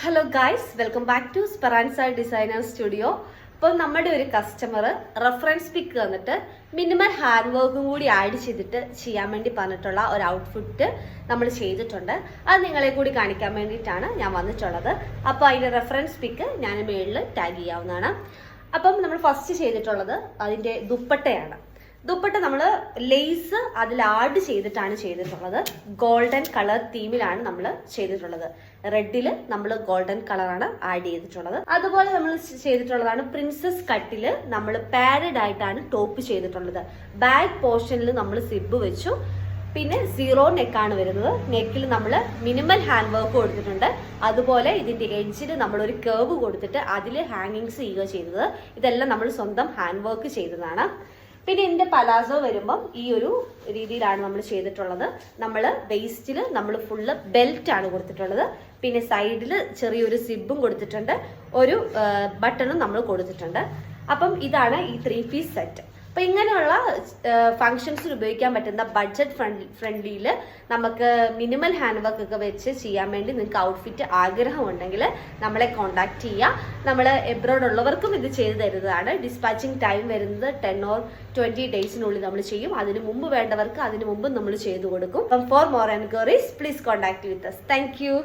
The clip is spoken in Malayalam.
Hello guys, welcome back to Speranza designer studio. അപ്പോൾ നമ്മുടെ ഒരു കസ്റ്റമർ റെഫറൻസ് പിക്ക് തന്നിട്ട് മിനിമം ഹാൻഡ് വർക്കും കൂടി ആഡ് ചെയ്തിട്ട് ചെയ്യാൻ വേണ്ടി പറഞ്ഞിട്ടുള്ള ഒരു ഔട്ട്ഫിറ്റ് നമ്മൾ ചെയ്തിട്ടുണ്ട്. അത് നിങ്ങളെ കൂടി കാണിക്കാൻ വേണ്ടിയിട്ടാണ് ഞാൻ വന്നിട്ടുള്ളത്. അപ്പോൾ അതിൻ്റെ റെഫറൻസ് പിക്ക് ഞാൻ മേളിൽ ടാഗ് ചെയ്യാവുന്നതാണ്. അപ്പം നമ്മൾ ഫസ്റ്റ് ചെയ്തിട്ടുള്ളത് അതിൻ്റെ ദുപ്പട്ടയാണ്. ദുപ്പട്ട നമ്മൾ ലേസ് അതിൽ ആഡ് ചെയ്തിട്ടാണ് ചെയ്തിട്ടുള്ളത്. ഗോൾഡൻ കളർ തീമിലാണ് നമ്മൾ ചെയ്തിട്ടുള്ളത്. റെഡിൽ നമ്മൾ ഗോൾഡൻ കളറാണ് ആഡ് ചെയ്തിട്ടുള്ളത്. അതുപോലെ നമ്മൾ ചെയ്തിട്ടുള്ളതാണ് പ്രിൻസസ് കട്ടില് നമ്മൾ പാഡഡ് ആയിട്ടാണ് ടോപ്പ് ചെയ്തിട്ടുള്ളത്. ബാക്ക് പോർഷനിൽ നമ്മൾ സിബ് വെച്ചു. പിന്നെ സീറോ നെക്കാണ് വരുന്നത്. നെക്കിൽ നമ്മൾ മിനിമൽ ഹാൻഡ് വർക്ക് കൊടുത്തിട്ടുണ്ട്. അതുപോലെ ഇതിന്റെ എഡ്ജിൽ നമ്മൾ ഒരു കേർവ് കൊടുത്തിട്ട് അതിൽ ഹാങ്ങിങ്സ് ചെയ്യുക ചെയ്തത്. ഇതെല്ലാം നമ്മൾ സ്വന്തം ഹാൻഡ് വർക്ക് ചെയ്തതാണ്. പിന്നെ ഇതിന്റെ പലാസോ വരുമ്പം ഈ ഒരു രീതിയിലാണ് നമ്മൾ ചെയ്തിട്ടുള്ളത്. നമ്മൾ വേസ്റ്റിൽ നമ്മൾ ഫുള്ള് ബെൽറ്റ് ആണ് കൊടുത്തിട്ടുള്ളത്. പിന്നെ സൈഡിൽ ചെറിയൊരു സിബും കൊടുത്തിട്ടുണ്ട്. ഒരു ബട്ടണും നമ്മൾ കൊടുത്തിട്ടുണ്ട്. അപ്പം ഇതാണ് ഈ 3 പീസ് സെറ്റ്. അപ്പൊ ഇങ്ങനെയുള്ള ഫങ്ഷൻസിൽ ഉപയോഗിക്കാൻ പറ്റുന്ന ബഡ്ജറ്റ് ഫ്രണ്ട്ലിയിൽ നമുക്ക് മിനിമൽ ഹാൻഡ് വർക്ക് ഒക്കെ വെച്ച് ചെയ്യാൻ വേണ്ടി നിങ്ങൾക്ക് ഔട്ട്ഫിറ്റ് ആഗ്രഹമുണ്ടെങ്കിൽ നമ്മളെ കോൺടാക്ട് ചെയ്യുക. നമ്മൾ എബ്രോഡ് ഉള്ളവർക്കും ഇത് ചെയ്തു തരുന്നതാണ്. ഡിസ്പാച്ചിങ് ടൈം വരുന്നത് 10 or 20 ഡേയ്സിനുള്ളിൽ നമ്മൾ ചെയ്യും. അതിന് മുമ്പ് വേണ്ടവർക്ക് അതിന് മുമ്പ് നമ്മൾ ചെയ്തു കൊടുക്കും. For more enquiries please contact with us. Thank you.